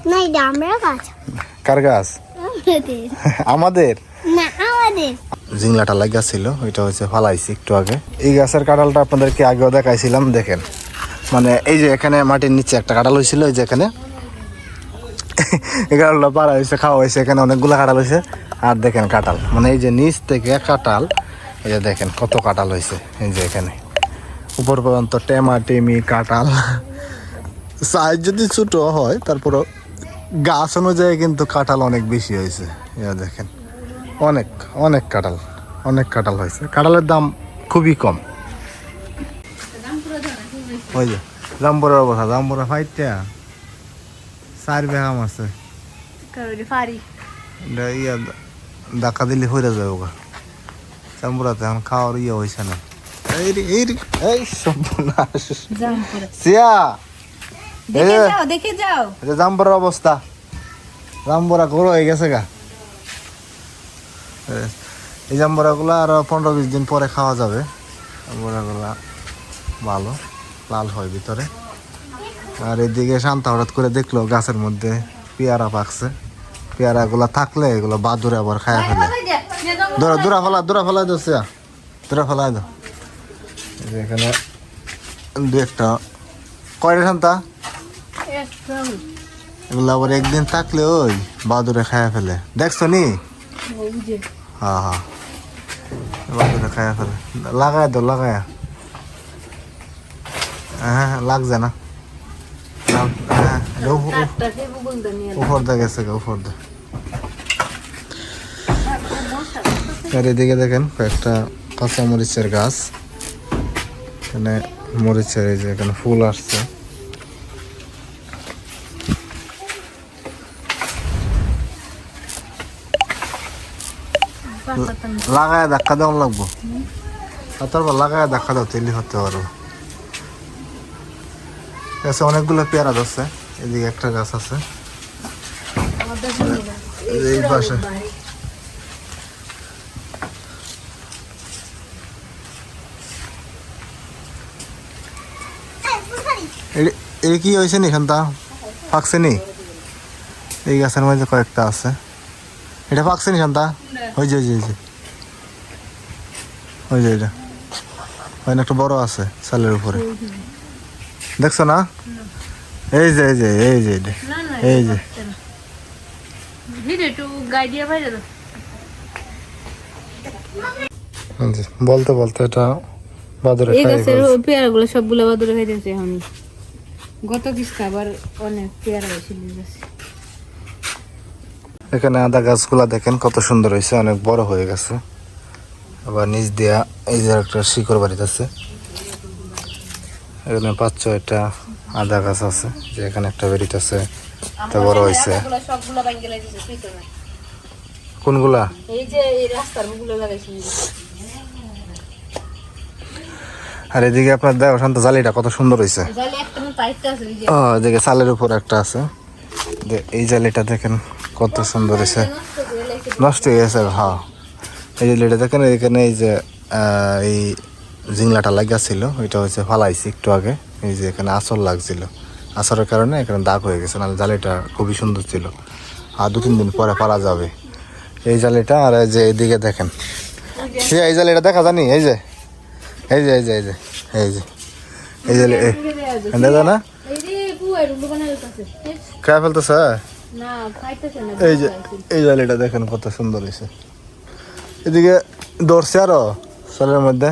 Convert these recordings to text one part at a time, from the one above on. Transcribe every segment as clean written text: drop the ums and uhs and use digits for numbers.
না এটা আমরা গাছ। কার গাছ? আমাদের না আমাদের। জিংলাটা লাগা ছিল, ওইটা হচ্ছে ফালাইছি একটু আগে। এই গাছের কাঁঠালটা আপনাদেরকে আগেও দেখাইছিলাম, দেখেন মানে এই যে এখানে মাটির নিচে একটা কাঁঠাল হয়েছিল, এই যে এখানে এই কাঁঠালটা পাড়া হয়েছে, খাওয়া হয়েছে, এখানে অনেকগুলো কাঁঠাল হয়েছে। আর দেখেন কাঁঠাল, মানে এই যে নিচ থেকে কাঁঠাল, এই যে দেখেন কত কাঁঠাল হয়েছে, এই যে এখানে উপর পর্যন্ত টেমা টেমি কাঁঠাল। সাইজ যদি ছোট হয় তারপরও গাছ অনুযায়ী কিন্তু কাঁঠাল অনেক বেশি হয়েছে। দেখেন অনেক অনেক কাঁঠাল, অনেক কাঁঠাল হয়েছে। কাঁঠালের দাম খুবই কম। ওই যে জাম্বুরের অবস্থা, জাম্বুরা ফাইটটা 4 বেহাম আছে, ধাক্কা দিলে হয়ে যাবে ওগা। জাম্বুরাতে এখন খাওয়ার হয়েছে না। জাম্বুরের অবস্থা, জাম্বুরা গরু হয়ে গেছে গা। এই জাম্বুরা গুলা আরো 15-20 দিন পরে খাওয়া যাবে। জাম্বুরা গুলা ভালো লাল হয় ভিতরে। আর এদিকে শান্তা হঠাৎ করে দেখলো গাছের মধ্যে পেয়ারা পাকছে। পেয়ারা গুলা থাকলে এগুলো বাদুরে আবার খায়া ফেলে। দূরা ফেলাই দো, দূরা ফেলাই দো। এখানে দু একটা কয়টা শান্তা, এগুলো আবার একদিন থাকলে ওই বাদুরে খায়া ফেলে, দেখছো নি? হ্যাঁ হ্যাঁ, বাদুরে খায়া ফেলে। লাগায় দো, লাগায়া। হ্যাঁ লাগছে না, উপর দা গেছে গা, উপর দা। আর এদিকে দেখেন কয়েকটা কাঁচা মরিচের গাছ, এখানে মরিচের এই যে এখানে ফুল আসছে। লাগায় ধাক্কা দেওয়া লাগবো, তারপর লাগায় ধাক্কা দাও, তেলি হতে পারবো। গাছে অনেকগুলো পেয়ারা ধরছে, এদিকে একটা গাছ আছে, এই পাশে। এই কি হয়েছে নি শান্তা, পাকছে নি? এই গাছের মধ্যে কয়েকটা আছে, এটা পাকছে নি শান্তা? ওই যে ওই যে এটা ওই একটা বড় আছে চালের উপরে, দেখছো না? এই যে এই যে এই যে এই যে বলতে বলতে এটা বাদুরে খাই গেছে। পেয়ারা গুলো সবগুলো বাদুরে খাইতেছে। এখন গত কিস্তা আবার অনেক পেয়ারা হয়েছিল। এখানে আদা গাছগুলা দেখেন কত সুন্দর হয়েছে, অনেক বড় হয়ে গেছে। আবার নিচ দিয়া এই যে একটা শিকড় বাড়িতে আছে, এখানে 5-6টা আদা গাছ আছে, যে এখানে একটা বেরিট আছে, এটা বড় হয়েছে। কোনগুলা? এই যে এই রাস্তার মুখগুলো লাগাইছি। আর এদিকে আপনার দেখো শান্ত, জালিটা কত সুন্দর হয়েছে। এদিকে চালের উপর একটা আছে, এই জালিটা দেখেন কত সুন্দর হয়েছে, নষ্ট হয়ে গেছে। হ্যাঁ এই জালিটা দেখেন, এখানে এই যে এই জিংলাটা লাগা ছিল, ওইটা হচ্ছে ফালাইছি একটু আগে। এই যে এখানে আঁচড় লাগছিল, আঁচড়ের কারণে এখানে দাগ হয়ে গেছে, নাহলে জালিটা খুবই সুন্দর ছিল। আর 2-3 দিন পরে পারা যাবে এই জালিটা। আর এই যে এদিকে দেখেন, এই জালিটা দেখা জানি, এই যে এই যে এই যে এই যে এই যে এই জালি দেখা না, খায় ফেলতেছে। এই যে এই জালিটা দেখেন কত সুন্দর হয়েছে। এদিকে ধরছে আরো চালের মধ্যে,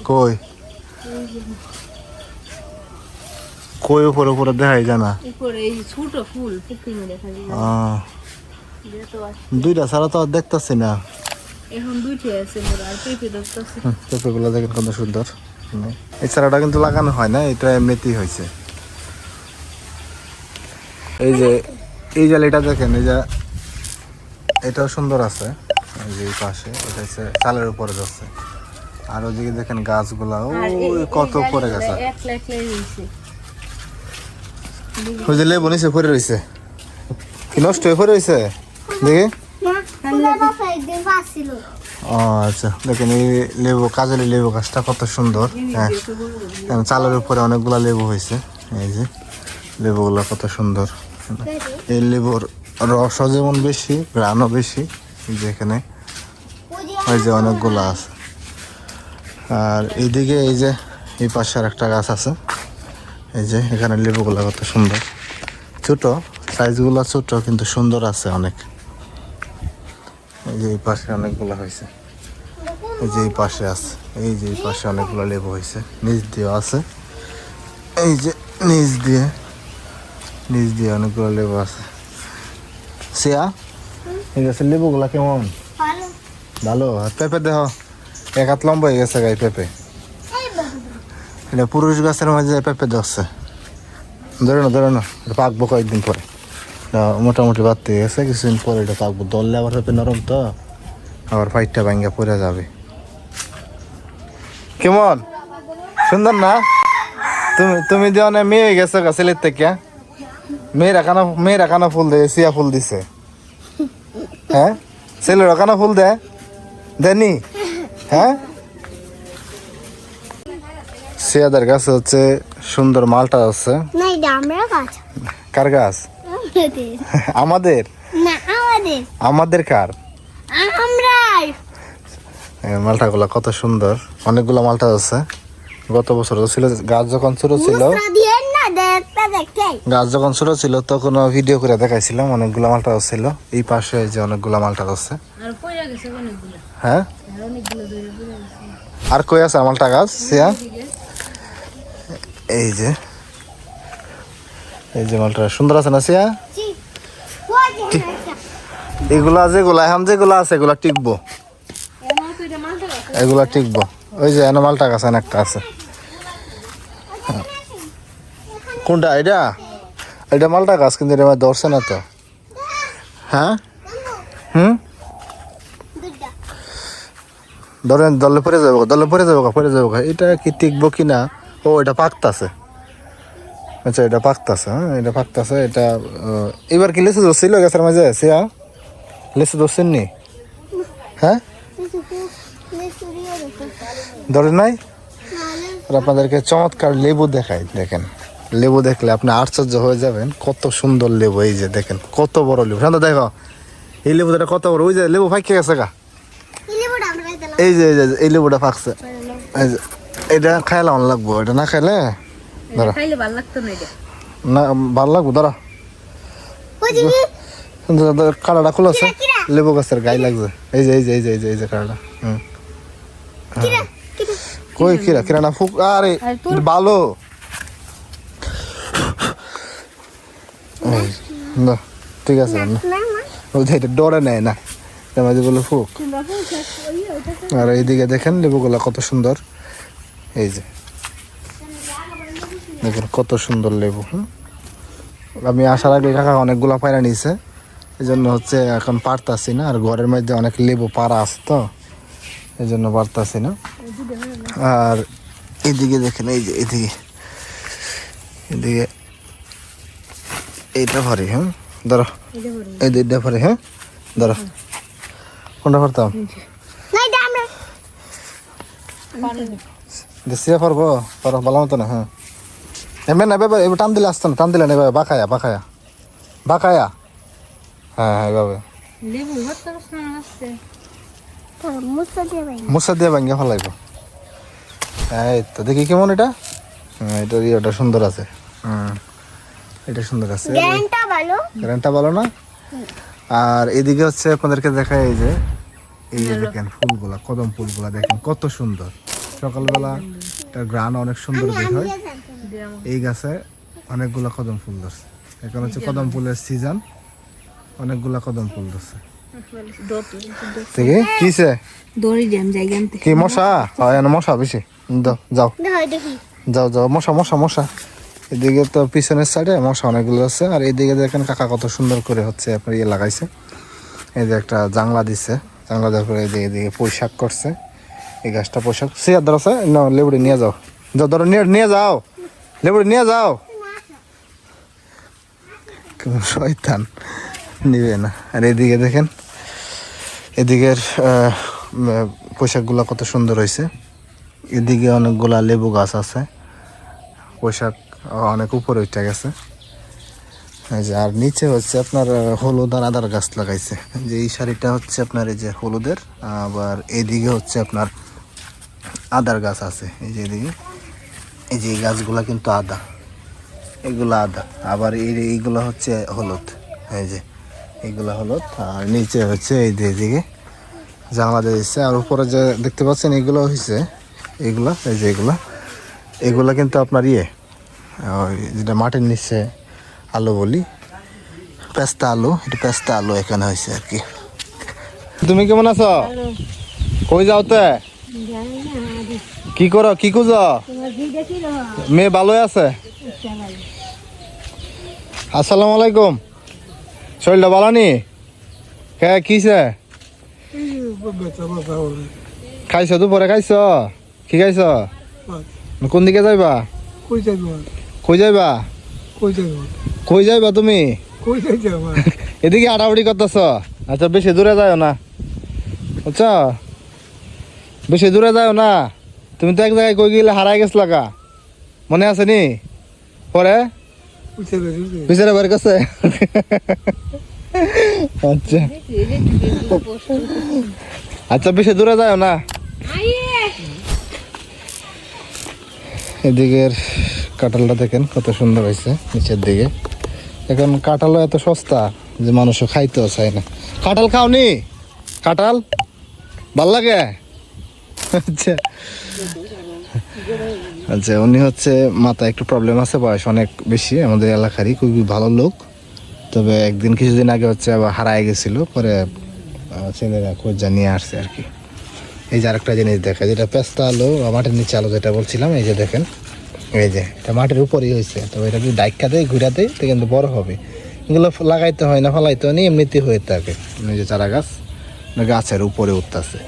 কই কই উপরে উপরে দেখাই জানা। দুইটা ছাড়া তো দেখতেছি না, পেঁপেগুলো দেখেন কত সুন্দর। এই চারাটা কিন্তু লাগানো হয় না, এটা এমনিতেই হয়েছে। এই যে এই জালিটা দেখেন, এই যে এটাও সুন্দর আছে, এই যে এই পাশে এটা হচ্ছে চালের উপরে যাচ্ছে। আর ওদিকে দেখেন গাছগুলা ওই কত পরে গেছে। ওই যে লেবু নিচে পরে রয়েছে, কি নষ্ট হয়ে পরে রয়েছে দেখি। ও আচ্ছা, দেখেন এই লেবু, কাজলি লেবু গাছটা কত সুন্দর। হ্যাঁ চালের উপরে অনেকগুলা লেবু হয়েছে, এই যে লেবুগুলো কত সুন্দর। এই লেবুর রসও যেমন বেশি, গ্রানও বেশি। যেখানে ওই যে অনেকগুলো আছে। আর এইদিকে এই যে এই পাশে আর একটা গাছ আছে। এই যে এখানে লেবুগুলো কত সুন্দর, ছোট সাইজগুলো ছোট কিন্তু সুন্দর আছে অনেক। এই যে এই পাশে অনেকগুলো হয়েছে, এই যে এই পাশে আছে, এই যে এই পাশে অনেকগুলো লেবু হয়েছে, নিচ দিয়ে আছে, এই যে নিচ দিয়ে অনেকগুলো লেবু আছে। সিয়া এই গাছের লেবুগুলা কেমন? ভালো। ভালো। আর পেঁপে দেহ এক হাত লম্বা হয়ে গেছে গাই পেঁপে। এটা পুরুষ গাছের মাঝে পেঁপে ধরছে। ধরে না এটা পাকবো কয়েকদিন পরে। মোটামুটি বাড়তে গেছে, কিছুদিন পরে এটা পাকবো। ধরলে আবার পেঁপে নরম তো, আবার ফাইটটা ভাঙ্গা পড়ে যাবে। কেমন সুন্দর না? তুমি দেওয়া না মেয়ে হয়ে গেছে গা ছেলের থেকে। মেয়েরা কানা ফুল দেয়, সিয়া ফুল দিছে। হ্যাঁ ছেলেরা কানা ফুল দেয়নি? হ্যাঁ সিয়াদের গাছে হচ্ছে সুন্দর মালটা আছে। না এটা আমরা গাছ। কার গাছ? আমাদের না আমাদের। আমাদের কার? আমরাই। মালটা গুলা কত সুন্দর, অনেকগুলো মালটা আছে। গত বছর ছিল গাছ যখন ছোট ছিল, গাছ যখন ছোট ছিল তখন ভিডিও করে দেখাইছিলাম, অনেকগুলো মালটা ছিল। এই পাশে যে অনেকগুলো মালটা আছে। হ্যাঁ আর কই আছে মালটা গাছ? সিয়া এই যে মালটা সুন্দর আছে না সিয়া? এগুলা যেগুলা আছে এগুলা টিকবো, এগুলা টিকবো। ওই যে এনে মালটা গাছ একটা আছে। কোনটা? এটা মালটা গাছ, কিন্তু এটা ধরছে না তো। হ্যাঁ দলে পরে যাবো। এটা কি টিকবো কিনা? ও এটা পাকতাছে। আচ্ছা এটা পাকতাছে। হ্যাঁ এটা পাকতাছে। এটা এবার কি লেসু ধরছিল গাছের মাঝে? সিয়া লেসু ধরছেন নি? হ্যাঁ ধরে নাই। আপনাদেরকে চমৎকার লেবু দেখাই, দেখেন। লেবু দেখলে আপনি আশ্চর্য হয়ে যাবেন, কত সুন্দর লেবু। এই যে দেখেন কত বড় লেবু। শান্ত দেখো এই লেবুটা কত বড়। ওই যে লেবু ফাঁকে গেছে গা। এই যে এই লেবুটা ফাঁকছে। এটা খাইলে অন লাগবো, এটা না খাইলে না ভালো লাগবো। ধরো কাড়াটা খুলেছে, লেবু গাছের গায়ে লাগছে। এই যে কাড়াটা। কই কিরা না ফুক। আরে ভালো ঠিক আছে। এটা ডরে নেয় না, মাঝে বলে ফুক। আর এইদিকে দেখেন লেবুগুলা কত সুন্দর। এই যে দেখুন কত সুন্দর লেবু। আমি আসার আগে কাকা অনেকগুলা পায়রা নিয়েছে, এই জন্য হচ্ছে এখন পারতাছি না। আর ঘরের মধ্যে অনেক লেবু পাড়া আছে তো, এই জন্য পারতাছি না। আর এদিকে দেখেন, এই যে এদিকে এইটা ভরি। হ্যাঁ ধরো এই দুইটা ভরি। হ্যাঁ ধরো কোনটা ভরতাম? দেশিয়া পারবো ভালো মতো না। হ্যাঁ এমনি না এবার টান দিলে আসতো না, টান দিলে না এবার বাঁকায়া। হ্যাঁ এভাবে মুসা দিয়ে ভাঙ্গা ফেলাইব। এই তো দেখি কেমন এটা। এটা ইয়েটা সুন্দর আছে। এটা সুন্দর আছে, গ্যারান্টা ভালো না। আর এদিকে হচ্ছে আপনাদেরকে দেখায়, এই যে দেখেন ফুলগুলা, কদম ফুলগুলা দেখেন কত সুন্দর। সকালবেলা তার গ্রান অনেক সুন্দর বের হয়। এই গাছে অনেকগুলা কদম ফুল ধরছে। এখন হচ্ছে কদম ফুলের সিজন, অনেকগুলা কদম ফুল ধরছে। কিসে কি মশা? মশা বেশি। যাও মশা। এদিকে তো পিছনের সাইডে মশা অনেকগুলো আছে। আর এইদিকে দেখেন কাকা কত সুন্দর করে হচ্ছে আপনার ইয়ে লাগাইছে। এই যে একটা জাংলা দিচ্ছে, জাংলা দেওয়ার পরে এদিকে পোশাক করছে। এই গাছটা পোশাক সিয়ার ধরছে। না লেবুড়ি নিয়ে যাও, ধরো নিয়ে যাও, লেবুড়ি নিয়ে যাও। শয়তান নিবে না। আর এদিকে দেখেন, এদিকের পোশাকগুলো কত সুন্দর হয়েছে। এদিকে অনেকগুলা লেবু গাছ আছে, পোশাক অনেক উপরে উঠে গেছে। এই যে আর নিচে হচ্ছে আপনার হলুদ আর আদার গাছ লাগাইছে। যে এই শাড়িটা হচ্ছে আপনার এই যে হলুদের, আবার এদিকে হচ্ছে আপনার আদার গাছ আছে। এই যে এদিকে এই যে এই গাছগুলা কিন্তু আদা, এগুলো আদা, আবার এইগুলো হচ্ছে হলুদ। এই যে এইগুলা হলুদ, আর নিচে হচ্ছে এই যে এদিকে জানলা দিয়েছে। আর উপরে যে দেখতে পাচ্ছেন এগুলো হয়েছে এগুলা, এই যে এগুলা কিন্তু আপনার ওই যেটা মাটির নিচে আলু বলি, পেস্তা আলু, এটা পেস্তা আলু এখানে হয়েছে আর কি। তুমি কেমন আছো? কই যাও তে? কি করো, কি খুঁজ? মেয়ে ভালোই আছে? আসসালামু আলাইকুম। শরীরটা ভালো নি? কিছে খাইছ? দুপুরে খাইছ? কি খাইছ? কোন দিকে যাইবা? কই যাইবা? কই যাইবা তুমি? এদিকে আড়াউড়ি করতেছ? আচ্ছা বেশি দূরে যাও না, আচ্ছা বেশি দূরে যাও না। তুমি তো এক জায়গায় কই গেলে হারাই গেছ লাগা, মনে আছে নি? পরে বিচারে বাড়ির কাছে। আচ্ছা আচ্ছা বেশি দূরে যাও না। এদিকের কাঁঠালটা দেখেন কত সুন্দর হয়েছে নিচের দিকে। এখন কাঁঠালও এত সস্তা যে মানুষও খাইতেও চায় না। কাঁঠাল খাওনি? কাঁঠাল ভাল লাগে? আচ্ছা আচ্ছা, উনি হচ্ছে মাথায় একটু প্রবলেম আছে, বয়স অনেক বেশি, আমাদের এলাকারই খুবই ভালো লোক। তবে একদিন কিছুদিন আগে হচ্ছে আবার হারায় গেছিল, পরে ছেলেরা খোঁজ জানিয়ে আসছে আর কি। এই যে আরেকটা জিনিস দেখা, যেটা পেস্তা আলু, মাটির নিচে আলু যেটা বলছিলাম, এই যে দেখেন, এই যে এটা মাটির উপরেই হয়েছে। তবে এটা যদি ডাইকা দেয়, ঘুরা দেয়, তো কিন্তু বড় হবে। এগুলো লাগাইতে হয় না, ফলাইতে হয় না, এমনিতেই হয়ে থাকে। এই যে চারা গাছ গাছের উপরে উঠতেছে।